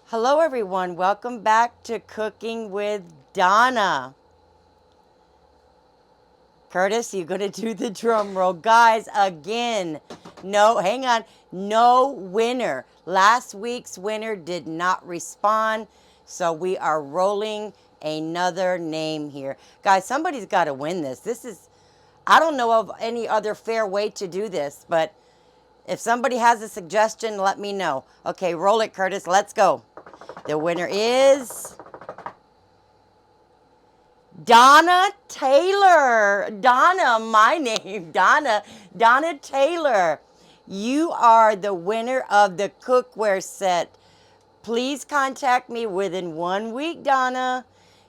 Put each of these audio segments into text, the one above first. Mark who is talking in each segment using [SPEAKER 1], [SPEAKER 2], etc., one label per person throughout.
[SPEAKER 1] Hello everyone, welcome back to Cooking with Donna. Curtis, you're gonna do the drum roll. Guys, again, no, hang on, no winner. Last week's winner did not respond, so we are rolling another name here. Guys, somebody's gotta win this. I don't know of any other fair way to do this, but if somebody has a suggestion, let me know. Okay, roll it, Curtis, let's go. The winner is Donna Taylor. Donna, my name, Donna. Donna Taylor. You are the winner of the cookware set. Please contact me within 1 week, Donna,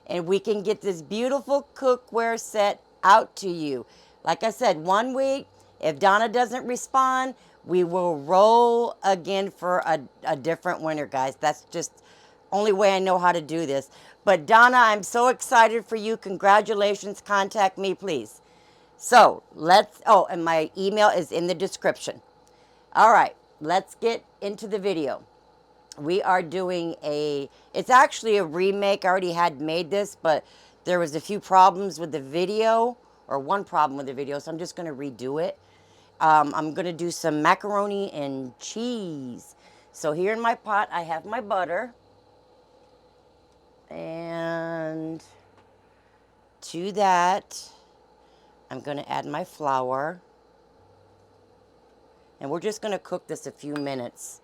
[SPEAKER 1] and we can get this beautiful cookware set out to you. Like I said, 1 week. If Donna doesn't respond, we will roll again for a different winner, guys. That's just only way I know how to do this. But Donna, I'm so excited for you. Congratulations. Contact me, please. So and my email is in the description. All right, let's get into the video. We are doing it's actually a remake. I already had made this, but there was a few problems with the video, or one problem with the video, so I'm just going to redo it. I'm going to do some macaroni and cheese. So here in my pot, I have my butter. And to that, I'm going to add my flour. And we're just going to cook this a few minutes.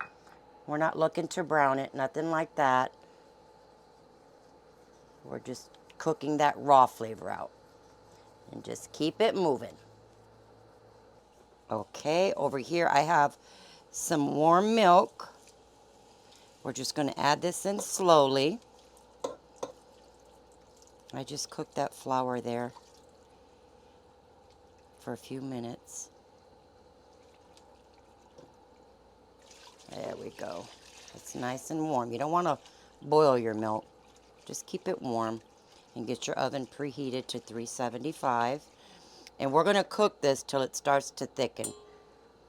[SPEAKER 1] We're not looking to brown it, nothing like that. We're just cooking that raw flavor out. And just keep it moving. Okay, over here I have some warm milk. We're just going to add this in slowly. I just cooked that flour there for a few minutes. There we go. It's nice and warm. You don't want to boil your milk. Just keep it warm and get your oven preheated to 375. And we're going to cook this till it starts to thicken,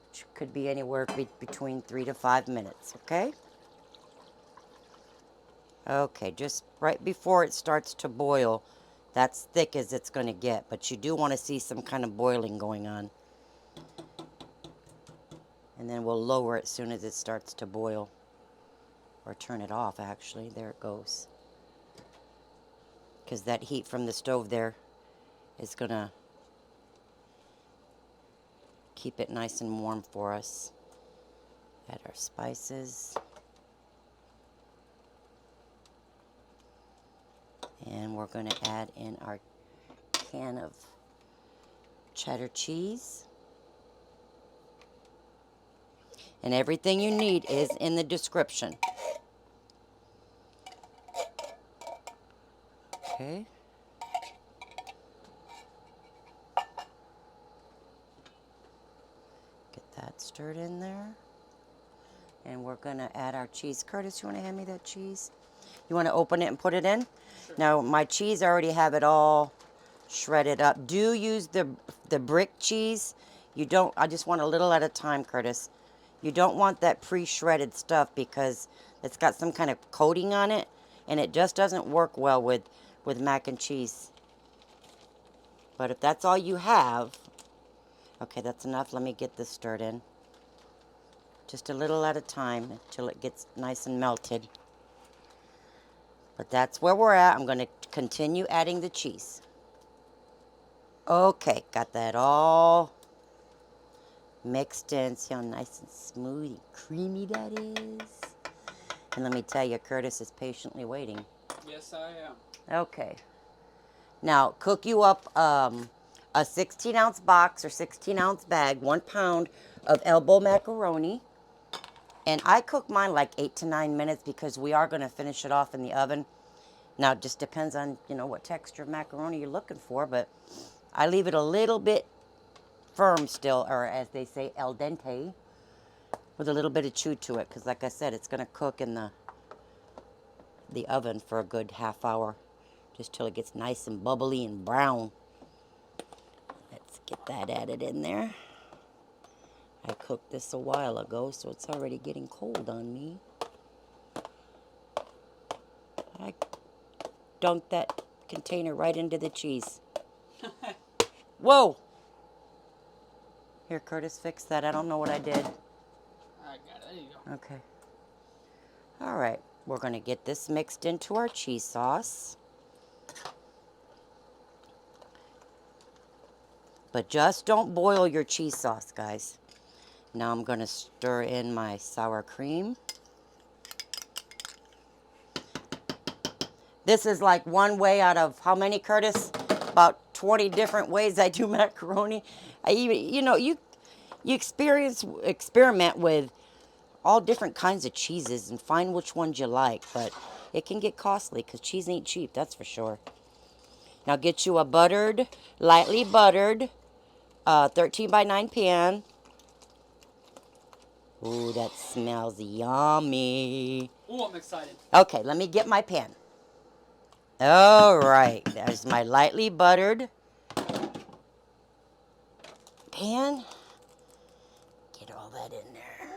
[SPEAKER 1] which could be anywhere between 3 to 5 minutes, okay? Okay, just right before it starts to boil, that's thick as it's going to get, but you do want to see some kind of boiling going on. And then we'll lower it as soon as it starts to boil. Or turn it off, actually. There it goes. Because that heat from the stove there is going to keep it nice and warm for us. Add our spices. And we're going to add in our can of cheddar cheese. And everything you need is in the description. Okay. Get that stirred in there. And we're going to add our cheese. Curtis, you want to hand me that cheese? You want to open it and put it in? Sure. Now, my cheese, I already have it all shredded up. Do use the brick cheese. You don't, I just want a little at a time, Curtis. You don't want that pre-shredded stuff because it's got some kind of coating on it, and it just doesn't work well with mac and cheese. But if that's all you have, okay, that's enough. Let me get this stirred in. Just a little at a time until it gets nice and melted. But that's where we're at. I'm going to continue adding the cheese. Okay, got that all mixed in. See how nice and smooth and creamy that is? And let me tell you, Curtis is patiently waiting.
[SPEAKER 2] Yes, I am.
[SPEAKER 1] Okay. Now, cook you up a 16-ounce box or 16-ounce bag, 1 pound of elbow macaroni. And I cook mine like 8 to 9 minutes because we are going to finish it off in the oven. Now, it just depends on, what texture of macaroni you're looking for, but I leave it a little bit firm still, or as they say, al dente, with a little bit of chew to it, because like I said, it's going to cook in the oven for a good half hour, just till it gets nice and bubbly and brown. Let's get that added in there. I cooked this a while ago, so it's already getting cold on me. dunk that container right into the cheese. Whoa! Here, Curtis, fix that. I don't know what I did.
[SPEAKER 2] I got it. There you go.
[SPEAKER 1] Okay. All right. We're going to get this mixed into our cheese sauce. But just don't boil your cheese sauce, guys. Now I'm going to stir in my sour cream. This is like one way out of how many, Curtis? About 20 different ways I do macaroni. I even, you experiment with all different kinds of cheeses and find which ones you like. But it can get costly because cheese ain't cheap, that's for sure. Now get you a lightly buttered 13 by 9 pan. Ooh, that smells yummy.
[SPEAKER 2] Ooh, I'm excited.
[SPEAKER 1] Okay, let me get my pan. All right, there's my lightly buttered pan. Get all that in there.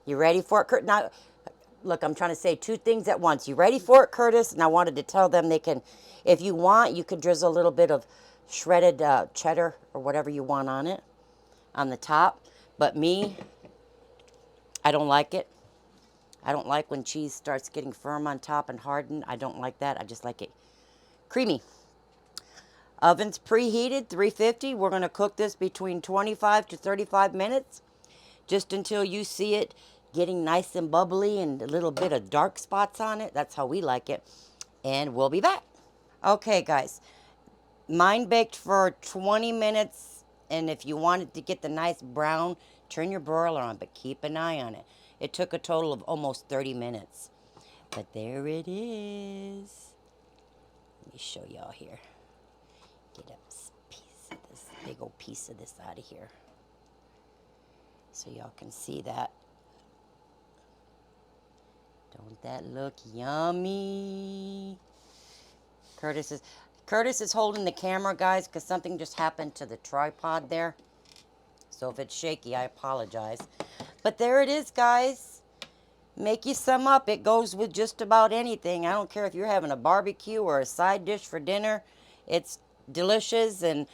[SPEAKER 1] You ready for it, Curtis? Now, look, I'm trying to say two things at once. You ready for it, Curtis? And I wanted to tell them they can, if you want, you could drizzle a little bit of shredded cheddar or whatever you want on it, on the top. But me, I don't like it. I don't like when cheese starts getting firm on top and hardened. I don't like that. I just like it creamy. Oven's preheated, 350. We're going to cook this between 25 to 35 minutes, just until you see it getting nice and bubbly and a little bit of dark spots on it. That's how we like it. And we'll be back. Okay, guys. Mine baked for 20 minutes. And if you wanted to get the nice brown, turn your broiler on, but keep an eye on it. It took a total of almost 30 minutes. But there it is. Let me show y'all here. Get a piece of this, big old piece of this out of here, so y'all can see that. Don't that look yummy? Curtis is holding the camera, guys, because something just happened to the tripod there. So if it's shaky, I apologize. But there it is, guys. Make you some up. It goes with just about anything. I don't care if you're having a barbecue or a side dish for dinner. It's delicious. And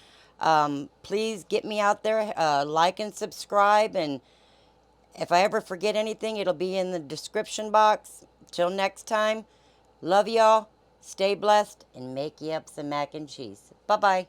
[SPEAKER 1] please get me out there. Like and subscribe. And if I ever forget anything, it'll be in the description box. Till next time, love y'all. Stay blessed and make you up some mac and cheese. Bye-bye.